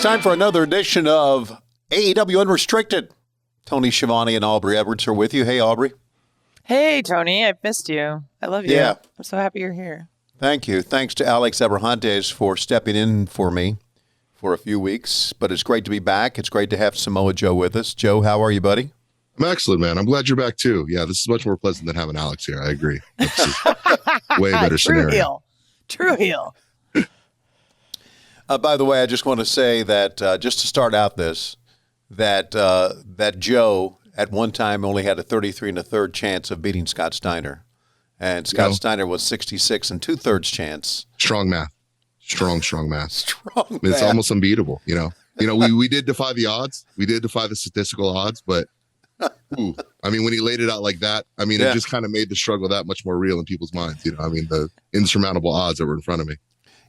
time for another edition of AEW Unrestricted. Tony Schiavone and Aubrey Edwards are with you. Hey, Aubrey. Hey, Tony. I've missed you. I love you. Yeah. I'm so happy you're here. Thank you. Thanks to Alex Abrahantes for stepping in for me for a few weeks. But it's great to be back. It's great to have Samoa Joe with us. Joe, how are you, buddy? I'm excellent, man. I'm glad you're back, too. Yeah, this is much more pleasant than having Alex here. I agree. This is way better scenario. True heel. By the way, I just want to say that just to start out this, that Joe at one time only had a 33 1/3 chance of beating Scott Steiner. And Scott Steiner was 66 2/3 chance. Strong math. Strong math. Strong math. It's almost unbeatable, you know. We did defy the odds. We did defy the statistical odds, but ooh, I mean, when he laid it out like that, I mean, it just kind of made the struggle that much more real in people's minds. You know, I mean, the insurmountable odds that were in front of me.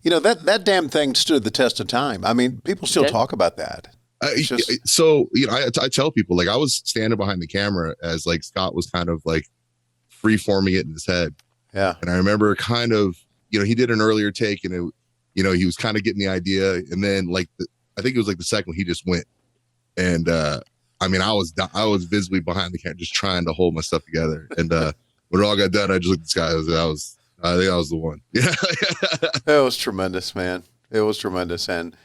You know, that damn thing stood the test of time. I mean, people still talk about that. So, you know, I tell people, like, I was standing behind the camera as, like, Scott was kind of, like, free-forming it in his head. Yeah. And I remember kind of, you know, he did an earlier take, and, it, you know, he was kind of getting the idea. And then, like, I think it was, like, the second he just went. And, I mean, I was visibly behind the camera just trying to hold my stuff together. And when it all got done, I just looked at this guy. I think I was the one. Yeah. It was tremendous, man. It was tremendous. And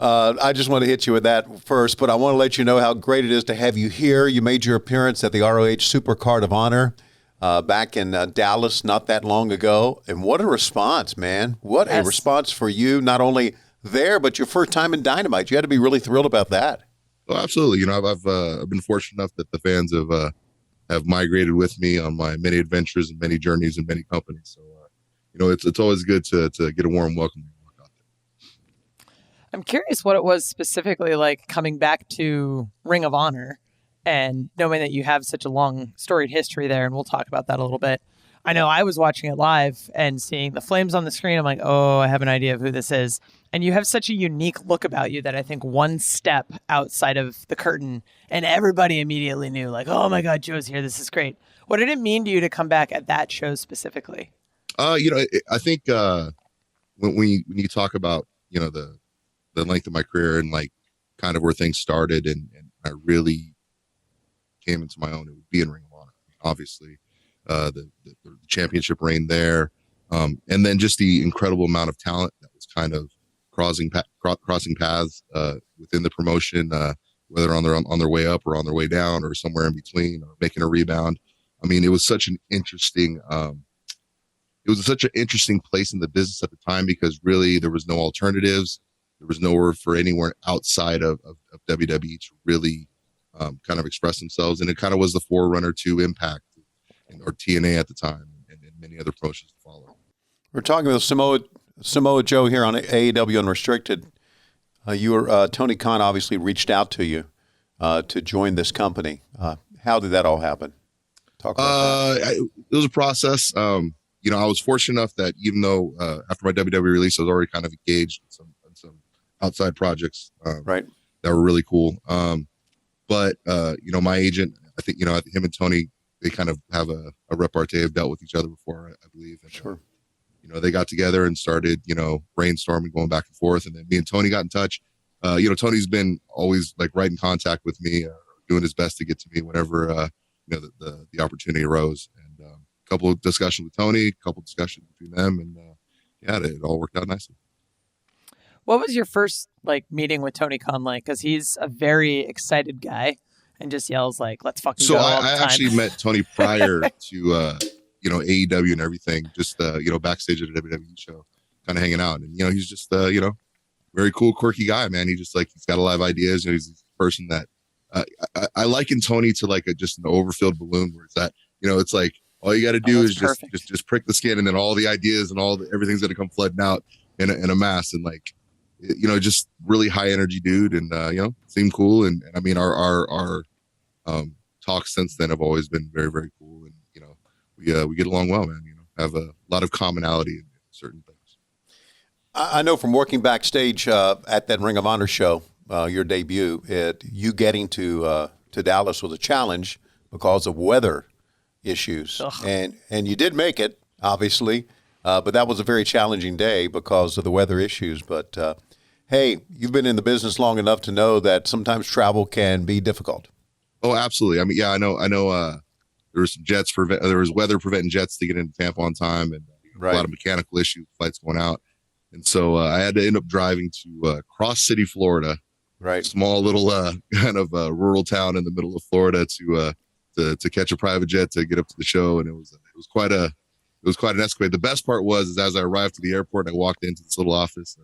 I just want to hit you with that first, but I want to let you know how great it is to have you here. You made your appearance at the ROH Supercard of Honor back in Dallas not that long ago. And what a response, man. What a response for you, not only there, but your first time in Dynamite. You had to be really thrilled about that. Oh, absolutely. You know, I've been fortunate enough that the fans have migrated with me on my many adventures and many journeys and many companies. So, you know, it's always good to get a warm welcome. I'm curious what it was specifically like coming back to Ring of Honor and knowing that you have such a long storied history there. And we'll talk about that a little bit. I know I was watching it live and seeing the flames on the screen. I'm like, oh, I have an idea of who this is. And you have such a unique look about you that I think one step outside of the curtain and everybody immediately knew, like, oh my God, Joe's here. This is great. What did it mean to you to come back at that show specifically? You know, I think when you talk about, you know, the length of my career and like kind of where things started and I really came into my own, it would be in Ring of Honor. Obviously, the championship reign there. And then just the incredible amount of talent that was kind of crossing paths within the promotion, whether on their way up or on their way down or somewhere in between or making a rebound. I mean, it was such an interesting place in the business at the time because really there was no alternatives. There was nowhere for anyone outside of WWE to really kind of express themselves. And it kind of was the forerunner to Impact or TNA at the time and many other promotions to follow. We're talking with Samoa Joe here on AEW Unrestricted. Tony Khan obviously reached out to you to join this company. How did that all happen? Talk about that. It was a process. You know, I was fortunate enough that even though after my WWE release, I was already kind of engaged in some outside projects that were really cool. But you know, my agent, I think, you know, him and Tony, they kind of have a repartee, have dealt with each other before, I believe. And, sure. You know, they got together and started, you know, brainstorming, going back and forth. And then me and Tony got in touch. You know, Tony's been always like right in contact with me, doing his best to get to me whenever, you know, the opportunity arose. And a couple of discussions with Tony, a couple of discussions between them. And yeah, it all worked out nicely. What was your first like meeting with Tony Khan like? Because he's a very excited guy and just yells like, "Let's fucking go!" all the time. I actually met Tony prior to you know, AEW and everything, just you know, backstage at a WWE show, kind of hanging out. And you know, he's just you know, very cool, quirky guy, man. He's got a lot of ideas. You know, he's a person that I liken Tony to like just an overfilled balloon, where it's that, you know, it's like all you got to do is just prick the skin, and then all the ideas and everything's gonna come flooding out in a mass. And like, you know, just really high energy dude, and you know, seemed cool. And I mean, our talks since then have always been very, very cool. And you know, we get along well, man. You know, have a lot of commonality in certain things. I know from working backstage at that Ring of Honor show, your debut, you getting to Dallas was a challenge because of weather issues, and you did make it, obviously, but that was a very challenging day because of the weather issues. But hey, you've been in the business long enough to know that sometimes travel can be difficult. Oh, absolutely. I mean, yeah, I know. There was some there was weather preventing jets to get into Tampa on time, and a lot of mechanical issues, flights going out. And so I had to end up driving to Cross City, Florida, small little kind of rural town in the middle of Florida to catch a private jet to get up to the show. And it was quite an escapade. The best part was as I arrived to the airport and I walked into this little office,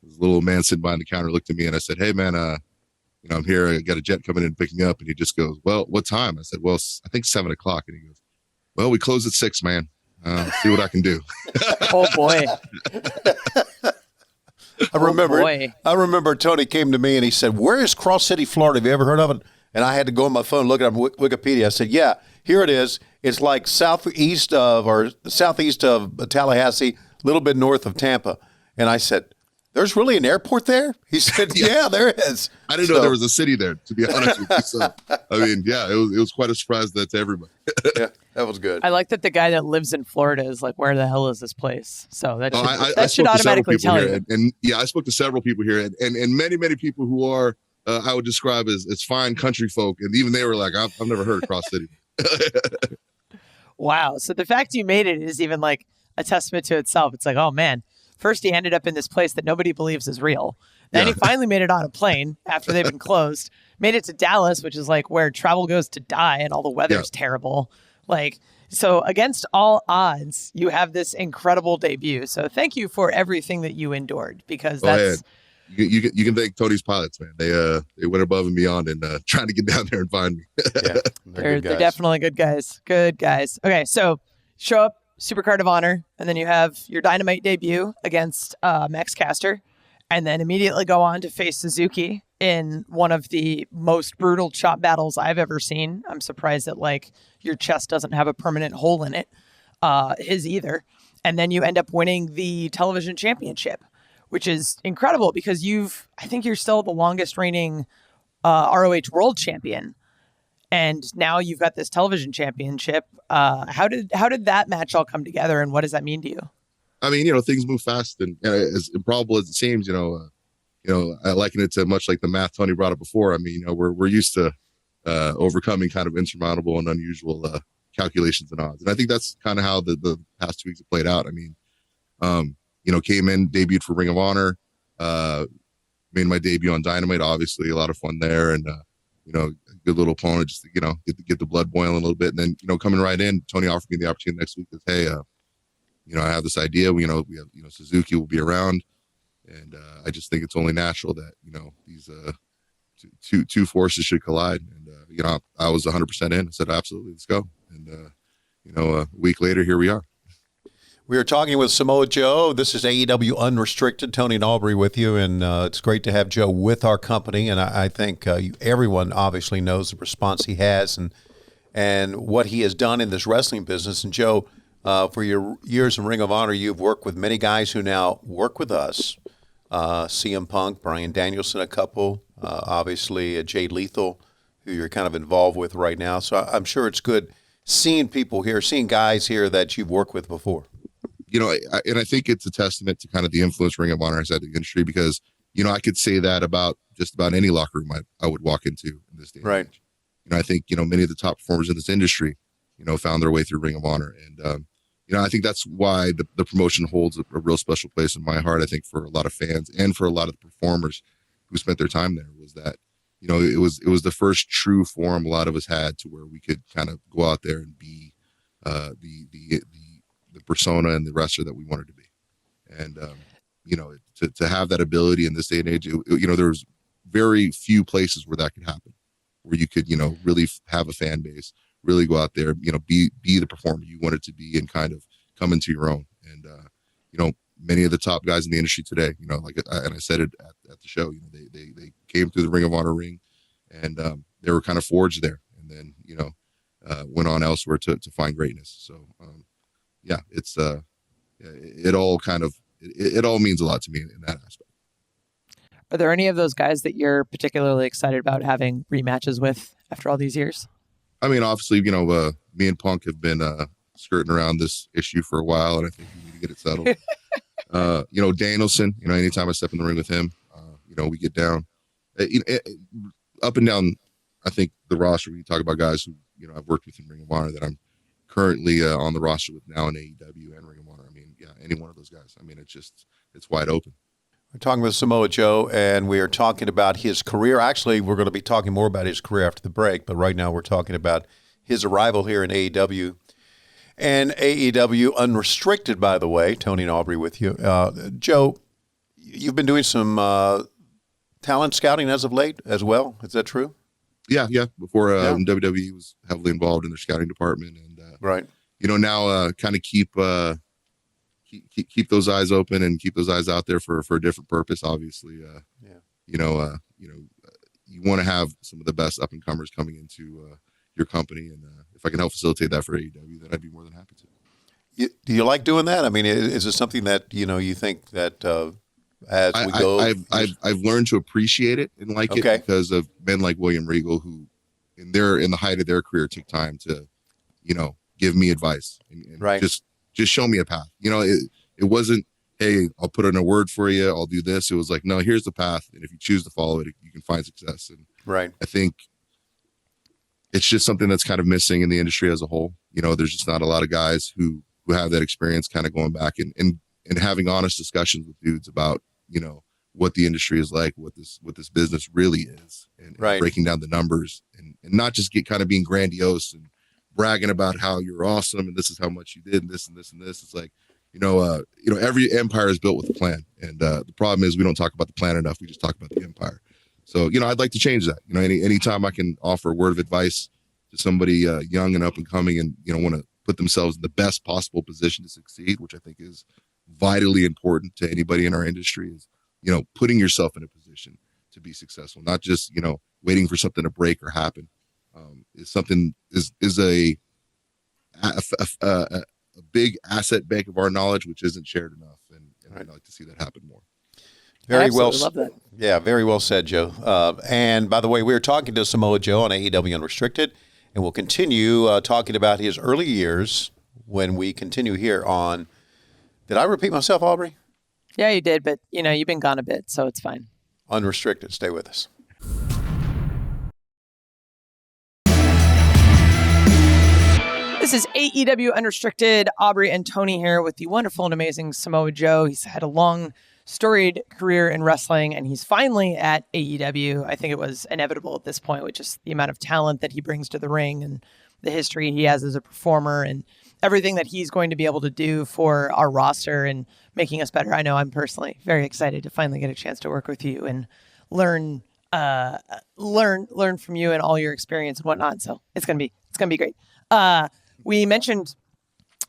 this little man sitting behind the counter looked at me and I said, "Hey man, I'm here. I got a jet coming in and picking up." And he just goes, "Well, what time?" I said, "Well, I think 7 o'clock." And he goes, "Well, we close at 6, man. See what I can do." Oh boy. I remember Tony came to me and he said, "Where is Cross City, Florida? Have you ever heard of it?" And I had to go on my phone and look it up on Wikipedia. I said, "Yeah, here it is. It's like southeast of Tallahassee, a little bit north of Tampa." And I said, "There's really an airport there?" He said, "Yeah, there is." I didn't know there was a city there, to be honest with you. So, I mean, yeah, it was quite a surprise to everybody. Yeah, that was good. I like that the guy that lives in Florida is like, "Where the hell is this place?" So that I should automatically tell you. And yeah, I spoke to several people here, and many people who are I would describe as fine country folk, and even they were like, "I've never heard of Cross City." Wow. So the fact you made it is even like a testament to itself. It's like, oh man, first he ended up in this place that nobody believes is real. Then he finally made it on a plane after they've been closed, made it to Dallas, which is like where travel goes to die and all the weather's terrible. Like, so against all odds, you have this incredible debut. So thank you for everything that you endured, because that's... You can thank Tony's pilots, man. They went above and beyond and trying to get down there and find me. Yeah, they're definitely good guys. Good guys. Okay, so show up, Supercard of Honor, and then you have your Dynamite debut against Max Caster, and then immediately go on to face Suzuki in one of the most brutal chop battles I've ever seen. I'm surprised that like your chest doesn't have a permanent hole in it. His either. And then you end up winning the television championship, which is incredible because I think you're still the longest reigning ROH World Champion. And now you've got this television championship. How did that match all come together, and what does that mean to you? I mean, things move fast, and as improbable as it seems, I liken it to much like the math Tony brought up before. I mean, we're used to overcoming kind of insurmountable and unusual calculations and odds, and I think that's kind of how the past 2 weeks have played out. I mean, came in, debuted for Ring of Honor, made my debut on Dynamite. Obviously, a lot of fun there, and a good little opponent just to get the blood boiling a little bit, and then coming right in, Tony offered me the opportunity next week. Hey, I have this idea. We have Suzuki will be around, and I just think it's only natural that these two forces should collide. And I was 100% in. I said absolutely, let's go. And a week later, here we are. We are talking with Samoa Joe. This is AEW Unrestricted. Tony and Aubrey with you, and it's great to have Joe with our company. And I think everyone obviously knows the response he has and what he has done in this wrestling business. And Joe, for your years in Ring of Honor, you've worked with many guys who now work with us. CM Punk, Bryan Danielson, a couple, obviously Jay Lethal, who you're kind of involved with right now. So I'm sure it's good seeing people here, seeing guys here that you've worked with before. And I think it's a testament to kind of the influence Ring of Honor has had in the industry, because, I could say that about just about any locker room I would walk into in this day. Right. I think, many of the top performers in this industry, found their way through Ring of Honor. And, I think that's why the promotion holds a real special place in my heart. I think for a lot of fans and for a lot of the performers who spent their time there, was that, it was the first true forum a lot of us had to where we could kind of go out there and be the persona and the wrestler that we wanted to be. And, to have that ability in this day and age, there's very few places where that could happen, where you could, really have a fan base, really go out there, be the performer you wanted to be and kind of come into your own. And, many of the top guys in the industry today, and I said it at the show, they came through the Ring of Honor ring, and they were kind of forged there, and then, went on elsewhere to find greatness. So, yeah, it's it all means a lot to me in that aspect. Are there any of those guys that you're particularly excited about having rematches with after all these years? I mean, obviously, me and Punk have been skirting around this issue for a while, and I think we need to get it settled. Danielson, anytime I step in the ring with him, we get down, up and down. I think the roster, when you talk about guys who, I've worked with in Ring of Honor that I'm currently on the roster with now in AEW and Ring of Honor. I mean, yeah, any one of those guys. I mean, it's wide open. We're talking with Samoa Joe, and we are talking about his career. Actually, we're going to be talking more about his career after the break, but right now we're talking about his arrival here in AEW. And AEW Unrestricted, by the way, Tony and Aubrey with you. Joe, you've been doing some talent scouting as of late as well. Is that true? Yeah. Before WWE was heavily involved in their scouting department, and right. Now kind of keep those eyes open and keep those eyes out there for a different purpose. Obviously, you want to have some of the best up and comers coming into your company, and if I can help facilitate that for AEW, then I'd be more than happy to. Do you like doing that? I mean, is it something that you think that as we go? I've learned to appreciate it and like it because of men like William Regal, who in the height of their career took time to, give me advice and right. just show me a path. It wasn't, hey, I'll put in a word for you, I'll do this. It was like, no, here's the path, and if you choose to follow it, you can find success. And right. I think it's just something that's kind of missing in the industry as a whole. There's just not a lot of guys who have that experience, kind of going back and having honest discussions with dudes about, what the industry is like, what this business really is, and right. breaking down the numbers and not just being grandiose and bragging about how you're awesome and this is how much you did and this and this and this. It's like, every empire is built with a plan. And the problem is we don't talk about the plan enough. We just talk about the empire. So, I'd like to change that. Anytime I can offer a word of advice to somebody young and up and coming and, want to put themselves in the best possible position to succeed, which I think is vitally important to anybody in our industry, is, putting yourself in a position to be successful, not just, waiting for something to break or happen. Is a big asset bank of our knowledge, which isn't shared enough. And right. I'd like to see that happen more. Very well. Love that. Yeah, very well said, Joe. And by the way, we're talking to Samoa Joe on AEW Unrestricted, and we'll continue talking about his early years when we continue here on. Did I repeat myself, Aubrey? Yeah, you did, but you've been gone a bit, so it's fine. Unrestricted. Stay with us. This is AEW Unrestricted. Aubrey and Tony here with the wonderful and amazing Samoa Joe. He's had a long, storied career in wrestling, and he's finally at AEW. I think it was inevitable at this point with just the amount of talent that he brings to the ring and the history he has as a performer and everything that he's going to be able to do for our roster and making us better. I know I'm personally very excited to finally get a chance to work with you and learn from you and all your experience and whatnot. So it's gonna be great. We mentioned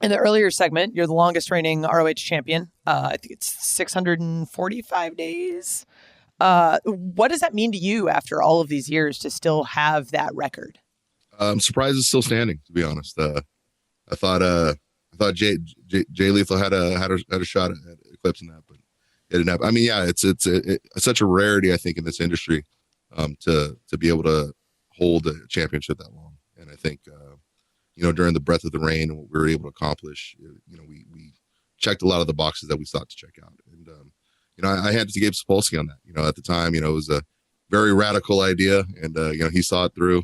in the earlier segment, you're the longest reigning ROH champion. I think it's 645 days. What does that mean to you after all of these years to still have that record? I'm surprised it's still standing, to be honest. I thought Jay Lethal had a shot at eclipsing that, but it didn't happen. I mean, yeah, it's such a rarity, I think, in this industry, to be able to hold a championship that long. And I think, during the breadth of the reign and what we were able to accomplish, we checked a lot of the boxes that we sought to check out. And, I had to give Sapolsky on that. At the time, it was a very radical idea, and, he saw it through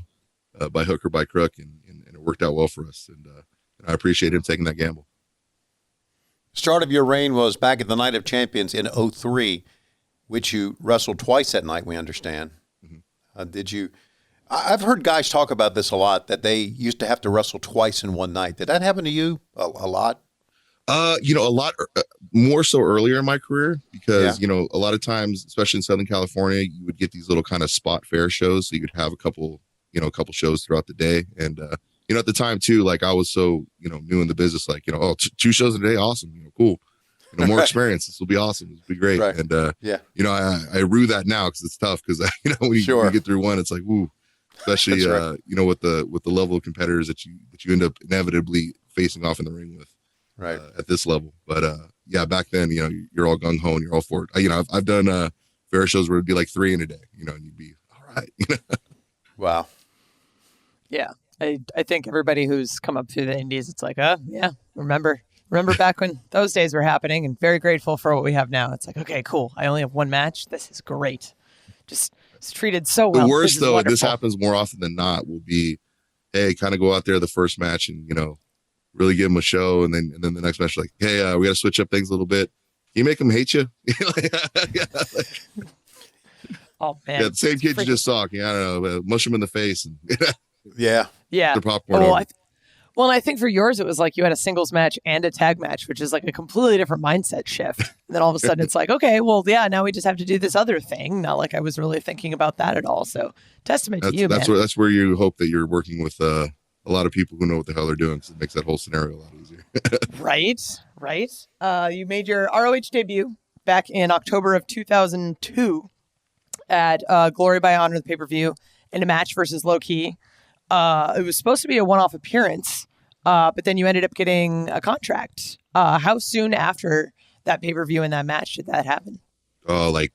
by hook or by crook, and it worked out well for us. And I appreciate him taking that gamble. Start of your reign was back at the Night of Champions in 2003, which you wrestled twice that night, we understand. Mm-hmm. Did you? I've heard guys talk about this a lot, that they used to have to wrestle twice in one night. Did that happen to you a lot? A lot more so earlier in my career, because, a lot of times, especially in Southern California, you would get these little kind of spot fair shows. So you could have a couple shows throughout the day. And, at the time too, like I was so, new in the business, like, two shows a day. Awesome. Cool. More experience. This will be awesome. This will be great. Right. And, I rue that now, cause it's tough. Cause when you get through one, it's like, woo, especially, right. With the level of competitors that you end up inevitably facing off in the ring with, right. At this level. But, back then, you're all gung ho and you're all for it. I've done, fair shows where it'd be like 3 in a day, and you'd be all right. Wow. Yeah. I think everybody who's come up through the indies, it's like, remember Remember back when those days were happening, and very grateful for what we have now. It's like, okay, cool. I only have one match. This is great. Just it's treated so well. The worst, though, wonderful. this happens more often than not, will be, hey, kind of go out there the first match and, really give them a show. And then the next match, like, hey, we got to switch up things a little bit. Can you make them hate you? Oh, man. Yeah, the same kid you just saw. I don't know, mush them in the face. And Yeah. Yeah. the popcorn Oh, over. Well, and I think for yours, it was like you had a singles match and a tag match, which is like a completely different mindset shift. And then all of a sudden it's like, okay, well, yeah, now we just have to do this other thing. Not like I was really thinking about that at all. So testament to you, man. That's where you hope that you're working with a lot of people who know what the hell they're doing, because it makes that whole scenario a lot easier. Right. You made your ROH debut back in October of 2002 at Glory by Honor, the pay-per-view, in a match versus Low Key. It was supposed to be a one-off appearance, but then you ended up getting a contract. How soon after that pay-per-view and that match did that happen? I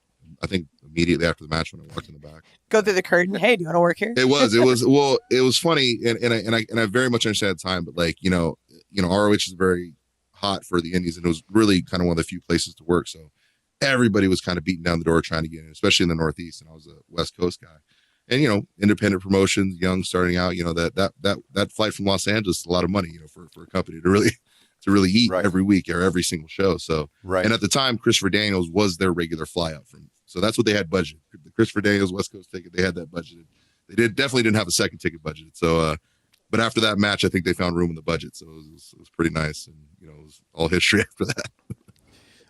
think immediately after the match when I walked in the back. Go through the curtain. Hey, do you want to work here? It was funny, and I very much understand at the time, but ROH is very hot for the indies, and it was really kind of one of the few places to work. So everybody was kind of beating down the door trying to get in, especially in the Northeast, and I was a West Coast guy. And independent promotions, young, starting out, that flight from Los Angeles is a lot of money, for a company to really eat every week or every single show. So and at the time, Christopher Daniels was their regular fly out from. So that's what they had budgeted. The Christopher Daniels West Coast ticket, they had that budgeted. They definitely didn't have a second ticket budgeted. So but after that match, I think they found room in the budget. So it was pretty nice, and it was all history after that.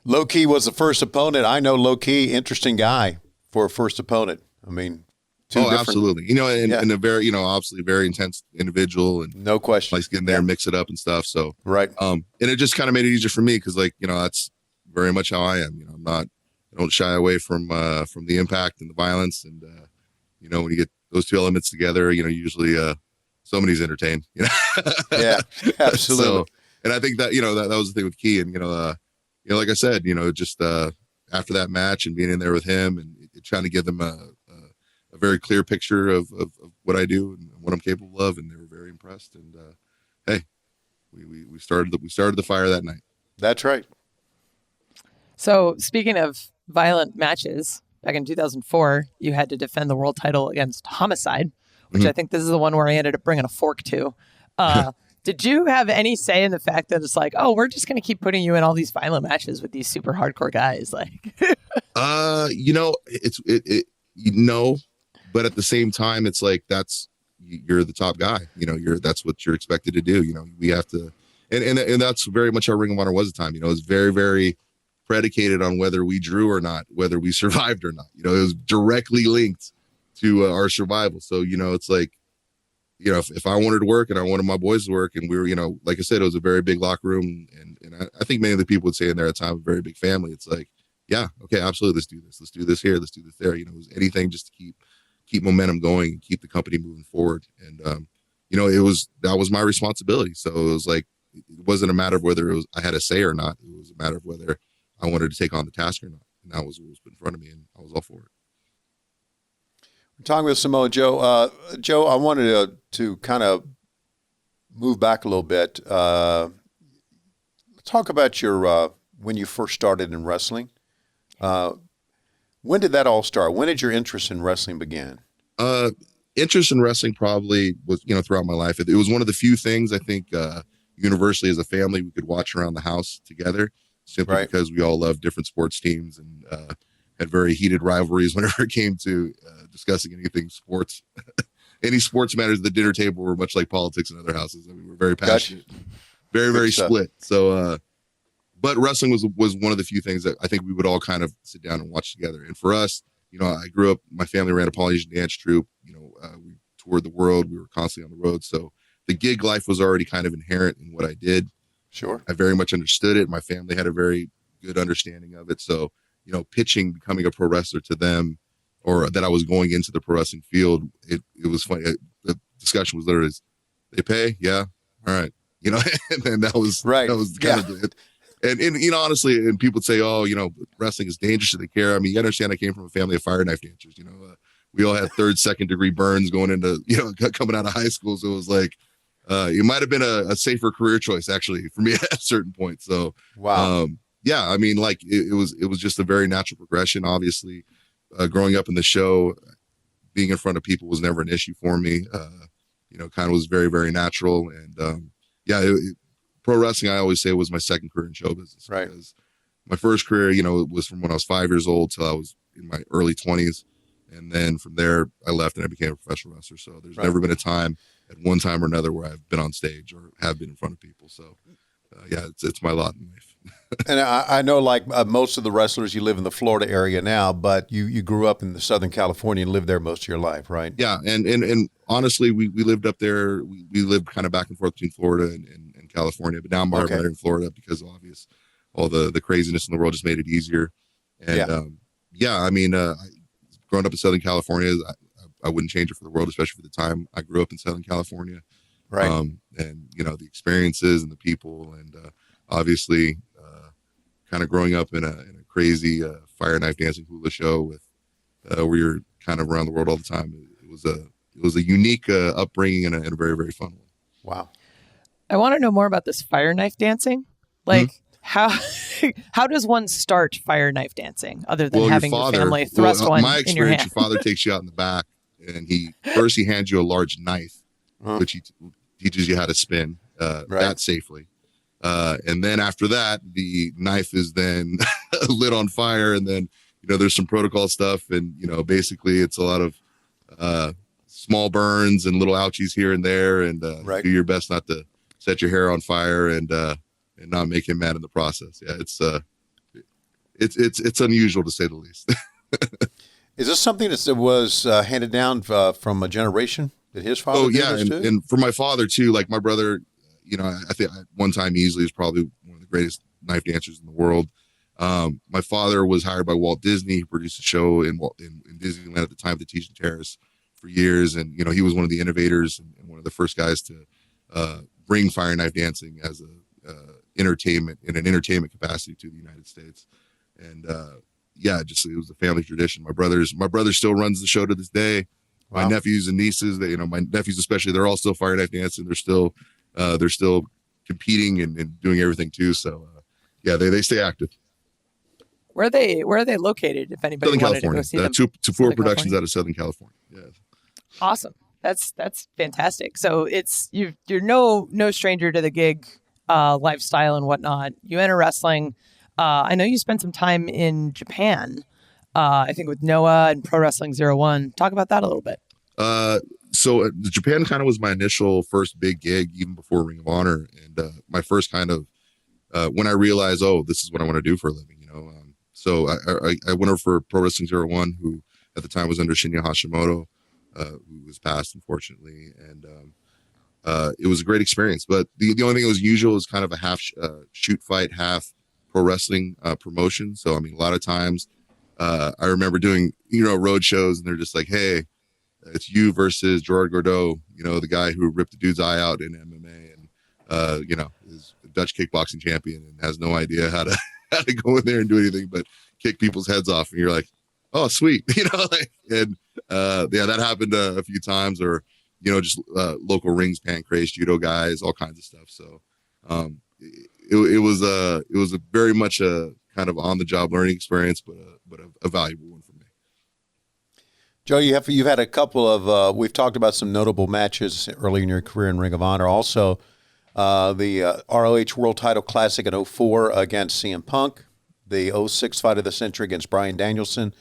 Low Key was the first opponent. I know Low Key, interesting guy for a first opponent. I mean, absolutely. And a very, obviously very intense individual, and no question, likes getting there and mix it up and stuff. So, right. And it just kind of made it easier for me, because that's very much how I am. I don't shy away from the impact and the violence. And, when you get those two elements together, usually somebody's entertained, Yeah, absolutely. So, and I think that, that was the thing with Key. And, like I said, just after that match and being in there with him and trying to give them a very clear picture of what I do and what I'm capable of, and they were very impressed. And hey, we started the fire that night. That's right. So speaking of violent matches, back in 2004, you had to defend the world title against Homicide, which I think this is the one where I ended up bringing a fork to. Did you have any say in the fact that it's like, oh, we're just going to keep putting you in all these violent matches with these super hardcore guys? Like, but at the same time, it's like, you're the top guy, that's what you're expected to do. We have to, and that's very much how Ring of Honor was at the time. It was very, very predicated on whether we drew or not, whether we survived or not. It was directly linked to our survival. So, it's like, if I wanted to work and I wanted my boys to work, and we were, like I said, it was a very big locker room. And I think many of the people would say in there at the time, a very big family. It's like, yeah, okay, absolutely. Let's do this. Let's do this here. Let's do this there. It was anything just to keep momentum going and keep the company moving forward. And, that was my responsibility. So it was like, it wasn't a matter of whether I had a say or not. It was a matter of whether I wanted to take on the task or not. And that was what was put in front of me, and I was all for it. We're talking with Samoa Joe. Joe, I wanted to kind of move back a little bit. Talk about your when you first started in wrestling. When did that all start? When did your interest in wrestling begin? Interest in wrestling probably was, throughout my life. It was one of the few things I think universally as a family we could watch around the house together, simply because we all loved different sports teams and had very heated rivalries whenever it came to discussing anything sports. Any sports matters at the dinner table were much like politics in other houses. I mean, we're very passionate, very, very split. So, but wrestling was one of the few things that I think we would all kind of sit down and watch together. And for us, I grew up, my family ran a Polynesian dance troupe. We toured the world. We were constantly on the road. So the gig life was already kind of inherent in what I did. Sure. I very much understood it. My family had a very good understanding of it. So, pitching, becoming a pro wrestler to them, or that I was going into the pro wrestling field, it was funny. The discussion was literally, they pay? Yeah. All right. And then that was right. That was kind of it. And honestly, and people say, oh, wrestling is dangerous. Do they care? I mean, you understand, I came from a family of fire knife dancers. We all had third, second degree burns going into, coming out of high school. So it was like, it might have been a safer career choice actually for me at a certain point. So, Wow. yeah, I mean, like it was just a very natural progression. Obviously, growing up in the show, being in front of people was never an issue for me. Kind of was very, very natural. And yeah, pro wrestling, I always say, was my second career in show business. Right. Because my first career, it was from when I was 5 years old till I was in my early 20s. And then from there, I left and I became a professional wrestler. So there's never been a time at one time or another where I've been on stage or have been in front of people. So yeah, it's my lot in life. And I know, like most of the wrestlers, you live in the Florida area now, but you grew up in the Southern California and lived there most of your life, right? Yeah, and honestly, we lived up there. We lived kind of back and forth between Florida and California, but now I'm right in Florida because obvious all the craziness in the world just made it easier. And yeah, I mean, growing up in Southern California, I wouldn't change it for the world, especially for the time I grew up in Southern California. Right. And the experiences and the people, and obviously, kind of growing up in a crazy fire knife dancing hula show with where you're kind of around the world all the time. It was a unique upbringing and a very, very fun one. Wow. I want to know more about this fire knife dancing. Like how does one start fire knife dancing other than having your family thrust one my in your hand? Your father takes you out in the back and he hands you a large knife, which he teaches you how to spin that safely. And then after that, the knife is then lit on fire. And then, there's some protocol stuff. And, basically it's a lot of small burns and little ouchies here and there. And do your best not to set your hair on fire and not make him mad in the process. Yeah, it's unusual to say the least. Is this something that was handed down from a generation? Did his father do this too? And for my father too, like my brother, I think at one time easily is probably one of the greatest knife dancers in the world. My father was hired by Walt Disney. He produced a show in Disneyland at the time, the Tahitian Terrace, for years. And, he was one of the innovators and one of the first guys to bring fire knife dancing as an entertainment capacity to the United States. And it was a family tradition. My brother still runs the show to this day. Wow. My nephews and nieces, my nephews especially, they're all still fire knife dancing. They're still competing and doing everything too. So they stay active. Where are they located? If anybody Southern wanted California. to go see them, Two Productions out of Southern California. Yeah. Awesome. That's fantastic. So you're no stranger to the gig lifestyle and whatnot. You enter wrestling. I know you spent some time in Japan. I think with Noah and Pro Wrestling 01. Talk about that a little bit. So Japan kind of was my initial first big gig, even before Ring of Honor, and my first kind of when I realized, this is what I want to do for a living. So I went over for Pro Wrestling 01, who at the time was under Shinya Hashimoto, who was passed unfortunately, and it was a great experience. But the only thing that was usual was kind of a half shoot fight, half pro wrestling promotion. So I mean, a lot of times I remember doing road shows, and they're just like, hey, it's you versus Gerard Gordeau, the guy who ripped the dude's eye out in MMA and, is a Dutch kickboxing champion and has no idea how to go in there and do anything but kick people's heads off. And you're like, oh, sweet. That happened a few times, or, just local rings, pancrase, judo guys, all kinds of stuff. So it was a very much a kind of on the job learning experience, but a valuable one for me. Joe, you've had a couple of we've talked about some notable matches early in your career in Ring of Honor. Also, the ROH World Title Classic in 2004 against CM Punk, the 2006 Fight of the Century against Bryan Danielson.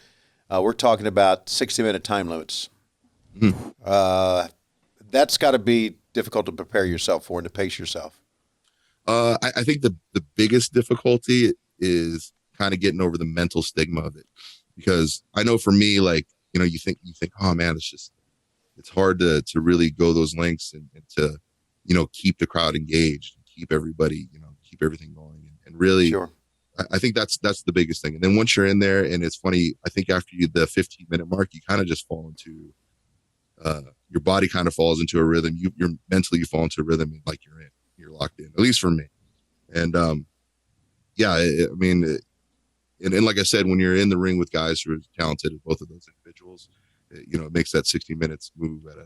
We're talking about 60-minute time limits. Mm-hmm. That's got to be difficult to prepare yourself for and to pace yourself. I think the biggest difficulty is kind of getting over the mental stigma of it, because I know for me, like, you think, oh man, it's hard to really go those lengths and to, keep the crowd engaged, keep everybody, keep everything going. And really, sure. I think that's the biggest thing. And then once you're in there, and it's funny, I think after the 15-minute mark, you kind of just fall into, your body kind of falls into a rhythm. You're mentally, you fall into a rhythm, and like you're locked in, at least for me. And, and like I said, when you're in the ring with guys who are talented, both of those individuals, it makes that 60 minutes move at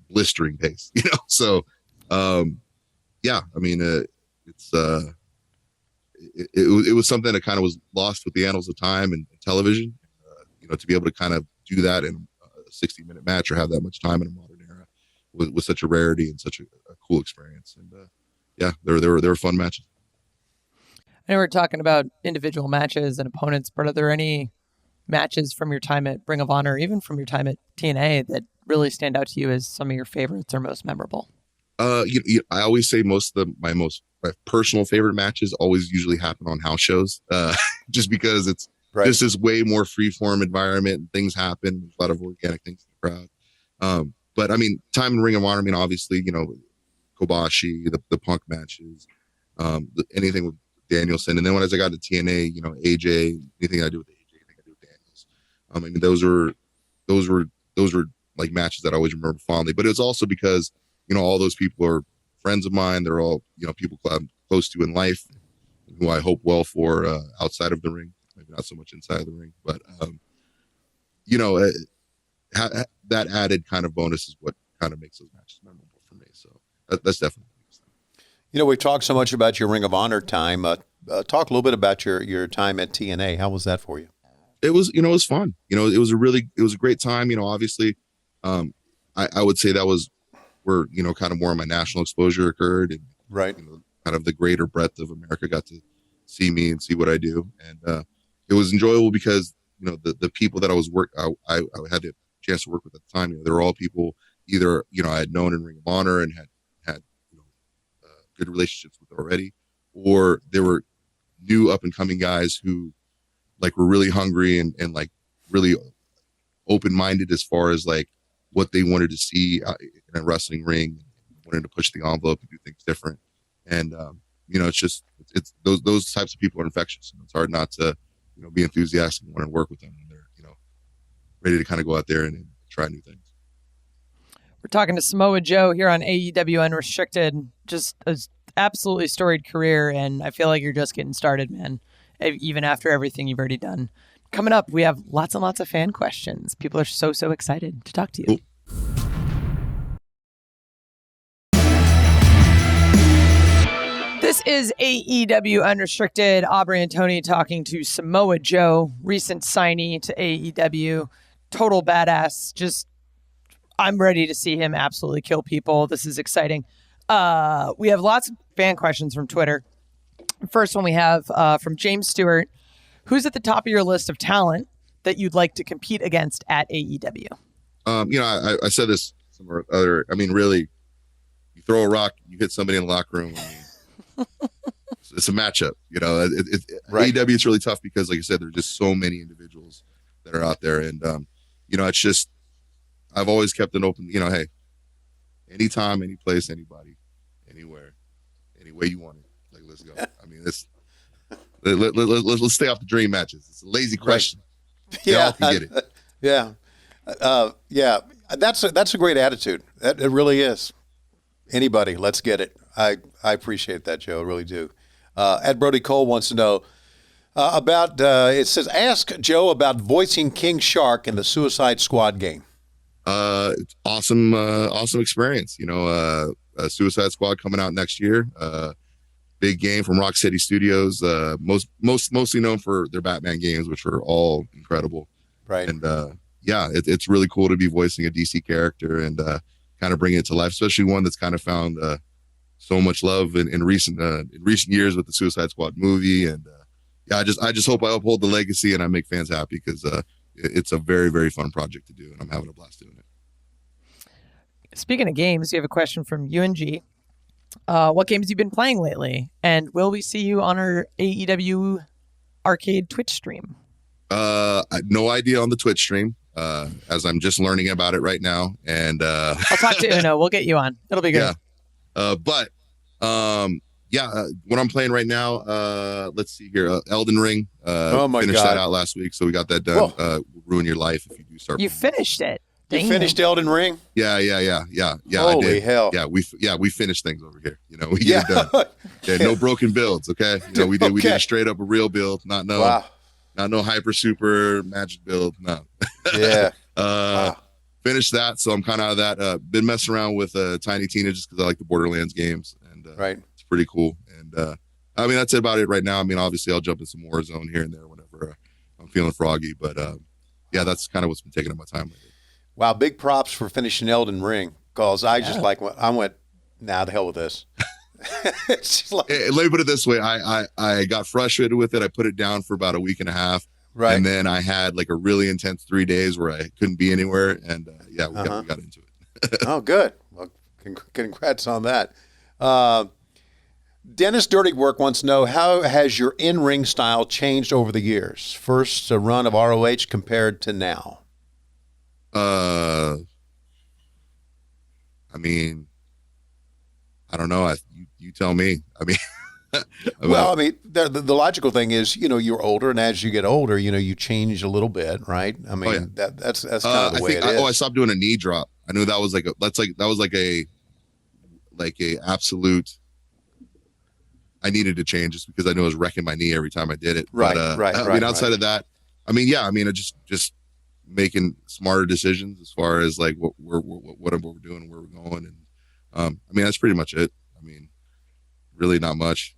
blistering pace, So, yeah, I mean, it was something that kind of was lost with the annals of time and television. To be able to kind of do that in a 60-minute match or have that much time in a modern era was such a rarity and such a cool experience. And yeah, they were fun matches. I know we're talking about individual matches and opponents, but are there any matches from your time at Ring of Honor, even from your time at TNA, that really stand out to you as some of your favorites or most memorable? I always say my personal favorite matches always usually happen on house shows, just because it's just this way more free-form environment and things happen. There's a lot of organic things in the crowd. But I mean, time in Ring of Honor, I mean, obviously, Kobashi, the Punk matches, anything with Danielson. And then as I got to TNA, AJ, anything I do with AJ, anything I do with Daniels. I mean, those were like matches that I always remember fondly. But it's also because, all those people are friends of mine. They're all, people I'm close to in life, who I hope well for outside of the ring. Maybe not so much inside the ring, but that added kind of bonus is what kind of makes those matches memorable for me. So that's definitely. We've talked so much about your Ring of Honor time. Talk a little bit about your time at TNA. How was that for you? It was, it was fun. It was a great time. Obviously, I would say that was where, kind of more of my national exposure occurred, and kind of the greater breadth of America got to see me and see what I do. And it was enjoyable because, the people that I had the chance to work with at the time, they were all people either, I had known in Ring of Honor and had good relationships with already, or there were new up and coming guys who were really hungry and really open-minded as far as what they wanted to see in a wrestling ring, wanted to push the envelope and do things different. And, it's those types of people are infectious, and it's hard not to, be enthusiastic and want to work with them when they're, ready to kind of go out there and try new things. We're talking to Samoa Joe here on AEW Unrestricted. Just an absolutely storied career, and I feel like you're just getting started, man, even after everything you've already done. Coming up, we have lots and lots of fan questions. People are so excited to talk to you. Cool. This is AEW Unrestricted. Aubrey and Tony talking to Samoa Joe, recent signee to AEW. Total badass. I'm ready to see him absolutely kill people. This is exciting. We have lots of fan questions from Twitter. First one we have from James Stewart. Who's at the top of your list of talent that you'd like to compete against at AEW? I said this somewhere other. I mean, really, you throw a rock, you hit somebody in the locker room. It's a matchup. AEW, it's really tough because, like I said, there's just so many individuals that are out there, and it's just I've always kept an open. Hey, anytime, any place, anybody, anywhere, any way you want it. Let's go. I mean, let's stay off the dream matches. It's a lazy question. Right. They all can get it. Yeah. That's a great attitude. It really is. Anybody, let's get it. I appreciate that, Joe. I really do. Ed Brody Cole wants to know about. It says, ask Joe about voicing King Shark in the Suicide Squad game. It's awesome experience. Suicide Squad coming out next year. Big game from Rock City Studios. Mostly known for their Batman games, which are all incredible. Right. And it's really cool to be voicing a DC character and kind of bring it to life, especially one that's kind of found so much love in recent years with the Suicide Squad movie. And I just hope I uphold the legacy and I make fans happy because it's a very, very fun project to do, and I'm having a blast doing it. Speaking of games, you have a question from UNG. What games have you been playing lately? And will we see you on our AEW Arcade Twitch stream? No idea on the Twitch stream, as I'm just learning about it right now. And I'll talk to Uno. We'll get you on. It'll be good. What I'm playing right now, let's see here. Elden Ring. Finished that out last week, so we got that done. Ruin your life if you do start. You finished it. You finished Elden Ring? Yeah. Holy I did. hell! Yeah, we finished things over here. We get it done. Yeah, no broken builds. Okay, we did a straight up a real build, not no hyper super magic build. No. Yeah. finished that. So I'm kind of out of that. Been messing around with Tiny Tina just because I like the Borderlands games, and right, it's pretty cool. And I mean, that's about it right now. I mean, obviously, I'll jump in some Warzone here and there whenever I'm feeling froggy. But yeah, that's kind of what's been taking up my time lately. Wow, big props for finishing Elden Ring, because I just I went, nah, the hell with this. It's just like, let me put it this way: I got frustrated with it. I put it down for about a week and a half. right. And then I had like a really intense 3 days where I couldn't be anywhere. And yeah, we got into it. Oh, good. Well, congrats on that. Dennis Dirty Work wants to know, how has your in-ring style changed over the years? First run of ROH compared to now. I mean, I don't know. You tell me. I mean, well, I mean, the logical thing is, you're older, and as you get older, you change a little bit, right? I mean, that's kind of the way it is. I stopped doing a knee drop. I knew that was like a absolute. I needed to change just because I knew I was wrecking my knee every time I did it. Right, but, I mean, outside of that, I mean, yeah, I mean, just making smarter decisions as far as like what we're doing, where we're going, and I mean, that's pretty much it. I mean, really not much.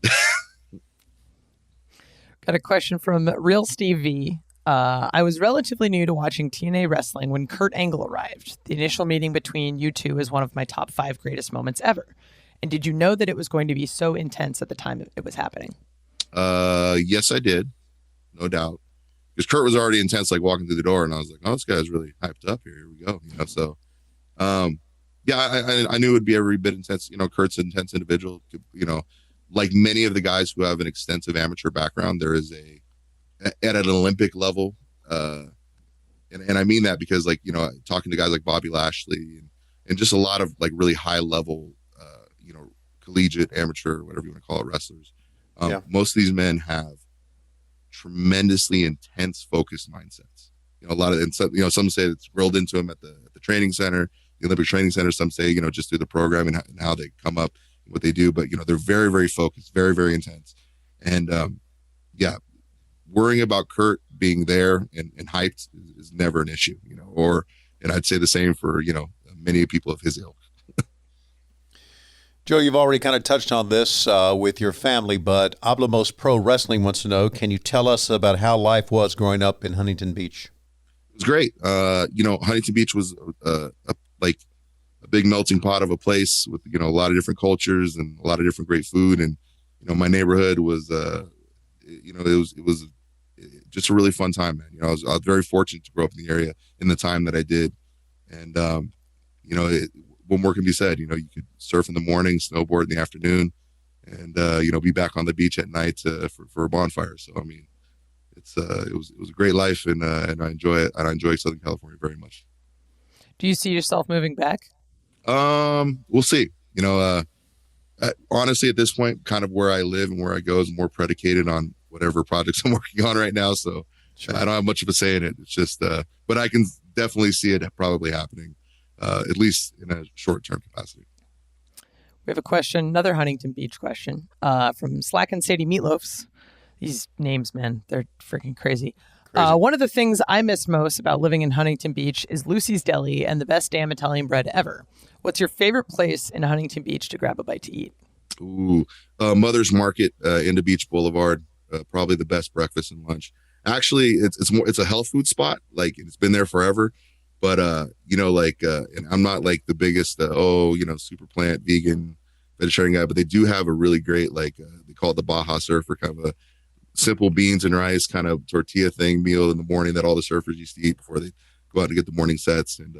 Got a question from Real Steve V. I was relatively new to watching TNA wrestling when Kurt Angle arrived. The initial meeting between you two is one of my top 5 greatest moments ever. And did you know that it was going to be so intense at the time it was happening? Yes, I did. No doubt. Because Kurt was already intense, like walking through the door, and I was like, oh, this guy's really hyped up here. Here we go. So, yeah, I knew it would be every bit intense. Kurt's an intense individual. Like many of the guys who have an extensive amateur background, there is at an Olympic level, and I mean that because, like, talking to guys like Bobby Lashley and just a lot of like really high level, collegiate, amateur, whatever you want to call it, wrestlers. Most of these men have tremendously intense, focused mindsets. A lot of, and some say it's drilled into them at the training center, the Olympic Training Center. Some say, just through the program and how they come up, what they do. But, they're very, very focused, very, very intense. And, worrying about Kurt being there and hyped is never an issue, and I'd say the same for, many people of his ilk. Joe, you've already kind of touched on this with your family, but Hablamos Pro Wrestling wants to know, can you tell us about how life was growing up in Huntington Beach? It was great. Huntington Beach was like a big melting pot of a place with, a lot of different cultures and a lot of different great food. And, my neighborhood was, it was just a really fun time, man. I was very fortunate to grow up in the area in the time that I did. And, what more can be said? You could surf in the morning, snowboard in the afternoon, and be back on the beach at night for a bonfire. So I mean, it was a great life, and I enjoy it. And I enjoy Southern California very much. Do you see yourself moving back? We'll see. Honestly, at this point, kind of where I live and where I go is more predicated on whatever projects I'm working on right now. So sure. I don't have much of a say in it. It's just, but I can definitely see it probably happening. At least in a short-term capacity. We have a question, another Huntington Beach question, from Slack and Sadie Meatloafs. These names, man, they're freaking crazy. One of the things I miss most about living in Huntington Beach is Lucy's Deli and the best damn Italian bread ever. What's your favorite place in Huntington Beach to grab a bite to eat? Ooh, Mother's Market into Beach Boulevard. Probably the best breakfast and lunch. Actually, it's a health food spot. Like, it's been there forever. But, and I'm not like the biggest, super plant, vegan, vegetarian guy, but they do have a really great, they call it the Baja Surfer, kind of a simple beans and rice kind of tortilla thing meal in the morning that all the surfers used to eat before they go out to get the morning sets. And,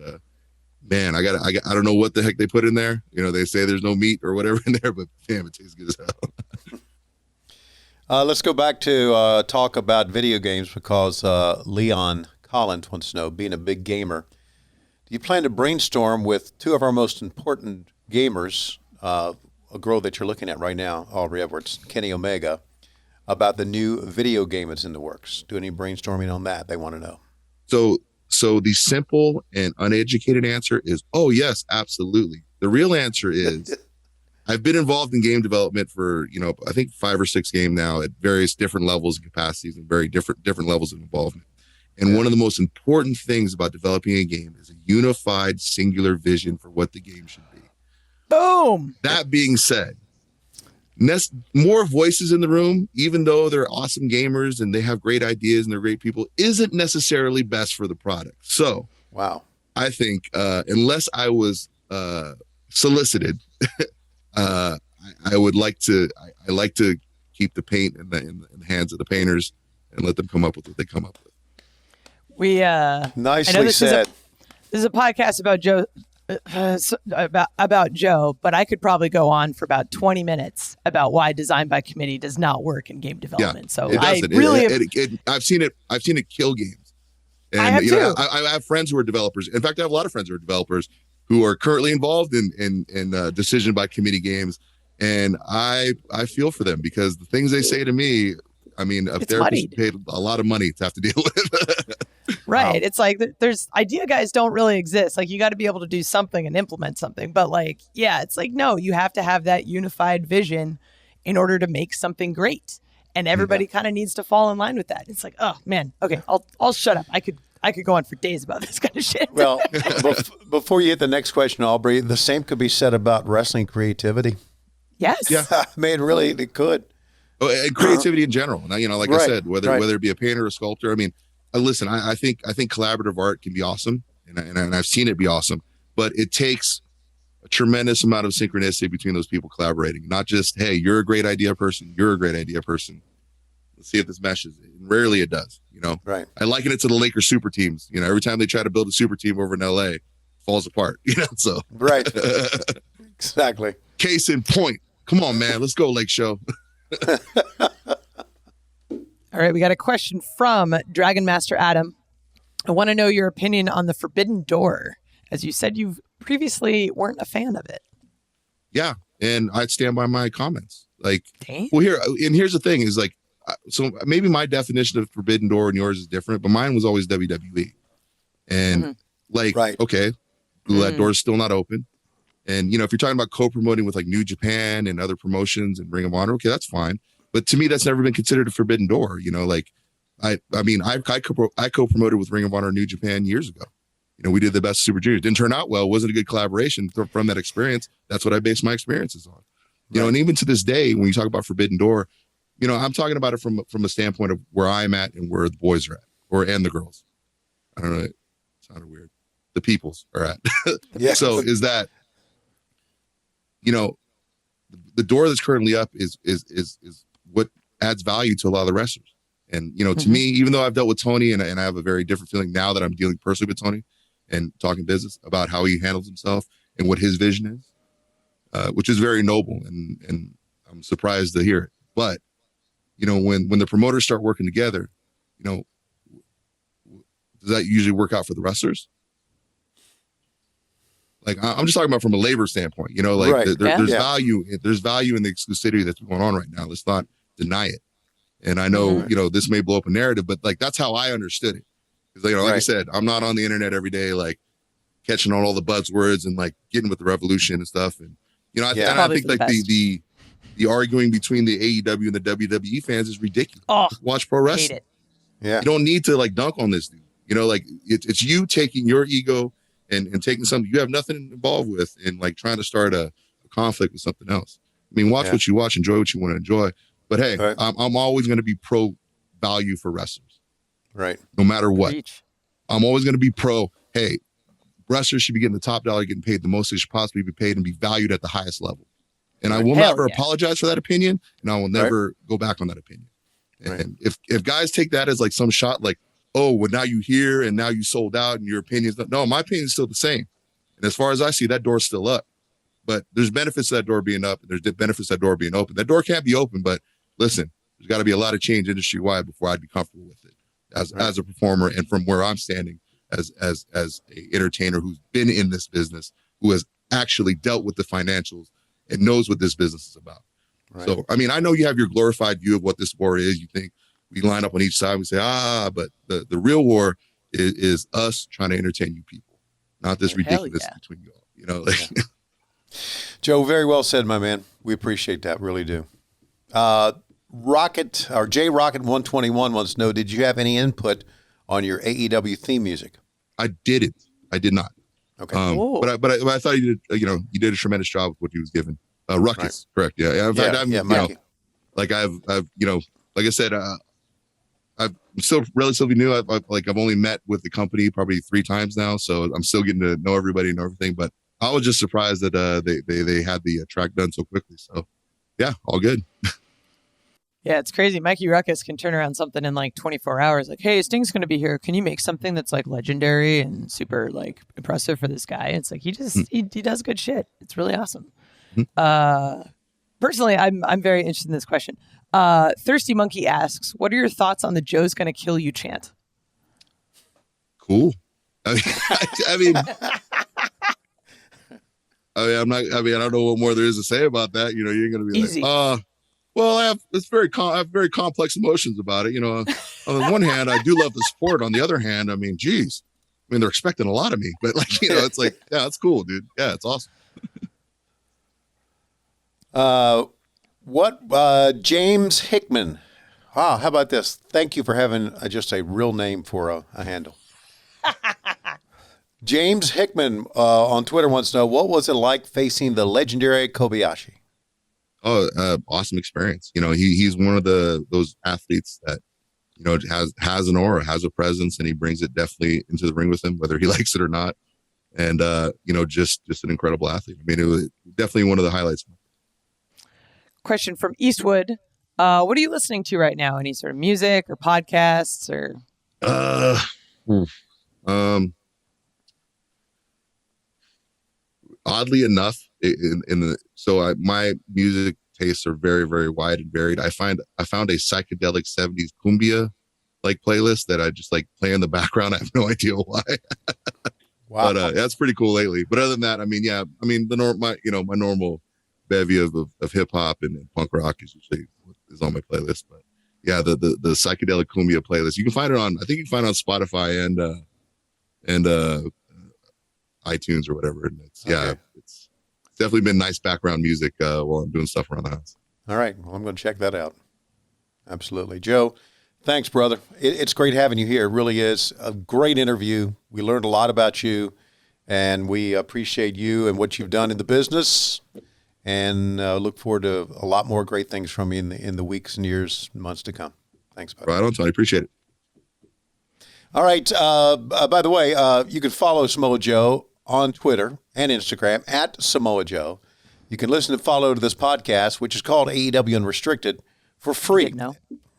man, I don't know what the heck they put in there. They say there's no meat or whatever in there, but damn, it tastes good as hell. Let's go back to talk about video games because Leon Collins wants to know, being a big gamer, do you plan to brainstorm with 2 of our most important gamers, a girl that you're looking at right now, Aubrey Edwards, Kenny Omega, about the new video game that's in the works? Do any brainstorming on that? They want to know. So the simple and uneducated answer is, oh, yes, absolutely. The real answer is I've been involved in game development for, I think 5 or 6 games now at various different levels and capacities and very different levels of involvement. And one of the most important things about developing a game is a unified, singular vision for what the game should be. Boom. That being said, more voices in the room, even though they're awesome gamers and they have great ideas and they're great people, isn't necessarily best for the product. So, wow, I think unless I was solicited, I would like to. I like to keep the paint in the hands of the painters and let them come up with what they come up with. We nicely said. This is a podcast about Joe. About Joe, but I could probably go on for about 20 minutes about why design by committee does not work in game development. So it I doesn't. really, I've seen it kill games. And I have too. I have friends who are developers. In fact, I have a lot of friends who are developers who are currently involved in decision by committee games, and I feel for them because the things they say to me. I mean, a therapist paid a lot of money to have to deal with. Right. Wow. It's like there's idea guys don't really exist. Like you got to be able to do something and implement something. But like, yeah, it's like, no, you have to have that unified vision in order to make something great. And everybody kind of needs to fall in line with that. It's like, oh man, okay, I'll shut up. I could go on for days about this kind of shit. Well, before you hit the next question, Aubrey, the same could be said about wrestling creativity. Yes. Yeah. I mean, really, it could. And creativity in general. Now, like I said, whether it be a painter or a sculptor. I mean, listen, I think collaborative art can be awesome, and I've seen it be awesome, but it takes a tremendous amount of synchronicity between those people collaborating. Not just, hey, you're a great idea person, you're a great idea person. Let's see if this meshes. And rarely it does. Right. I liken it to the Lakers super teams. Every time they try to build a super team over in LA, it falls apart. So right, exactly. Case in point. Come on, man, let's go, Lake Show. All right, we got a question from Dragon Master Adam. I want to know your opinion on the Forbidden Door, as you said you previously weren't a fan of it. Yeah, and I'd stand by my comments. Like, Dang. well, here's the thing: is like, so maybe my definition of Forbidden Door and yours is different, but mine was always WWE. And okay, that door's still not open. And if you're talking about co-promoting with like New Japan and other promotions and Ring of Honor, okay, that's fine. But to me, that's never been considered a forbidden door. I co-promoted with Ring of Honor and New Japan years ago. We did the best Super Juniors. Didn't turn out well. Wasn't a good collaboration from that experience. That's what I based my experiences on. And even to this day, when you talk about Forbidden Door, I'm talking about it from a standpoint of where I'm at and where the boys are at, and the girls. I don't know. It sounded weird. The peoples are at. Yeah. So is that, the door that's currently up is what adds value to a lot of the wrestlers. And, to me, even though I've dealt with Tony and I have a very different feeling now that I'm dealing personally with Tony and talking business about how he handles himself and what his vision is, which is very noble. And I'm surprised to hear it. But, when the promoters start working together, does that usually work out for the wrestlers? Like, I'm just talking about from a labor standpoint, there's value. There's value in the exclusivity that's going on right now. Let's not deny it. And I know, this may blow up a narrative, but like, that's how I understood it. Because, like I said, I'm not on the internet every day, like catching on all the buzzwords and like getting with the revolution and stuff. And, I think like the arguing between the AEW and the WWE fans is ridiculous. Oh, watch pro wrestling. hate it. Yeah. You don't need to like dunk on this dude. Like it's you taking your ego and taking something you have nothing involved with and like trying to start a conflict with something else. I mean, watch what you watch, enjoy what you want to enjoy. But hey, I'm always going to be pro value for wrestlers. Right. No matter what. Preach. I'm always going to be pro, hey, wrestlers should be getting the top dollar, getting paid the most they should possibly be paid and be valued at the highest level. And I will never apologize for that opinion, and I will never go back on that opinion. And if guys take that as like some shot, like, oh, well, now you here and now you sold out and your opinion's not, no, my opinion is still the same. And as far as I see, that door's still up. But there's benefits to that door being up, and there's benefits to that door being open. That door can't be open, but listen, there's got to be a lot of change industry-wide before I'd be comfortable with it as a performer and from where I'm standing as a entertainer who's been in this business, who has actually dealt with the financials and knows what this business is about. Right. So, I mean, I know you have your glorified view of what this war is. You think we line up on each side, we say, but the real war is us trying to entertain you people, not this ridiculous between you all, Joe, very well said, my man. We appreciate that, really do. Rocket or J Rocket 121 wants to know: did you have any input on your AEW theme music? I didn't. I did not. Okay. But I thought you did. You did a tremendous job with what he was given. Ruckus, Right. correct? Yeah. In fact, Mikey. Like I said, I'm still relatively new. I've only met with the company probably 3 times now, so I'm still getting to know everybody and everything. But I was just surprised that they had the track done so quickly. So yeah, all good. Yeah, it's crazy. Mikey Ruckus can turn around something in like 24 hours. Like, hey, Sting's going to be here. Can you make something that's like legendary and super like impressive for this guy? It's like he does good shit. It's really awesome. Personally, I'm very interested in this question. Thirsty Monkey asks, what are your thoughts on the Joe's Gonna Kill You chant? Cool. I mean, I don't know what more there is to say about that. You're going to be easy. Well, I have very complex emotions about it. On the one hand, I do love the sport. On the other hand, I mean, geez, they're expecting a lot of me, but it's like, yeah, it's cool, dude. Yeah, it's awesome. James Hickman. Wow, how about this? Thank you for having just a real name for a handle. James Hickman on Twitter wants to know, what was it like facing the legendary Kobayashi? Oh, awesome experience. He's one of those athletes that, has an aura, has a presence, and he brings it definitely into the ring with him, whether he likes it or not. And, just an incredible athlete. I mean, it was definitely one of the highlights. Question from Eastwood. What are you listening to right now? Any sort of music or podcasts or? Oddly enough, my music tastes are very, very wide and varied. I found a psychedelic 70s cumbia like playlist that I just like play in the background. I have no idea why. Wow. But that's pretty cool lately. But other than that, my normal bevy of hip hop and punk rock is on my playlist. But yeah, the psychedelic cumbia playlist, you can find it on Spotify and iTunes or whatever. And it's definitely been nice background music while I'm doing stuff around the house. All right. Well, I'm going to check that out. Absolutely. Joe, thanks, brother. It's great having you here. It really is a great interview. We learned a lot about you, and we appreciate you and what you've done in the business, and look forward to a lot more great things from you in the weeks and years, months to come. Thanks, buddy. Right on, Tony. Appreciate it. All right. By the way, you can follow Samoa Joe on Twitter and Instagram at Samoa Joe. You can listen and follow to this podcast, which is called AEW Unrestricted, for free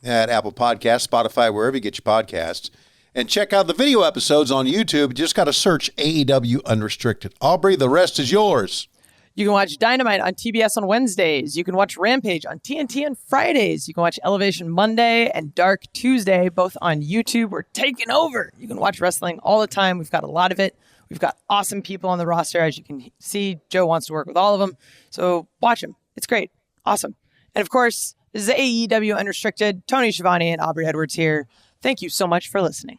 at Apple Podcasts, Spotify, wherever you get your podcasts. And check out the video episodes on YouTube. You just got to search AEW Unrestricted. Aubrey, the rest is yours. You can watch Dynamite on TBS on Wednesdays. You can watch Rampage on TNT on Fridays. You can watch Elevation Monday and Dark Tuesday, both on YouTube. We're taking over. You can watch wrestling all the time. We've got a lot of it. We've got awesome people on the roster. As you can see, Joe wants to work with all of them. So watch them. It's great. Awesome. And of course, this is AEW Unrestricted. Tony Schiavone and Aubrey Edwards here. Thank you so much for listening.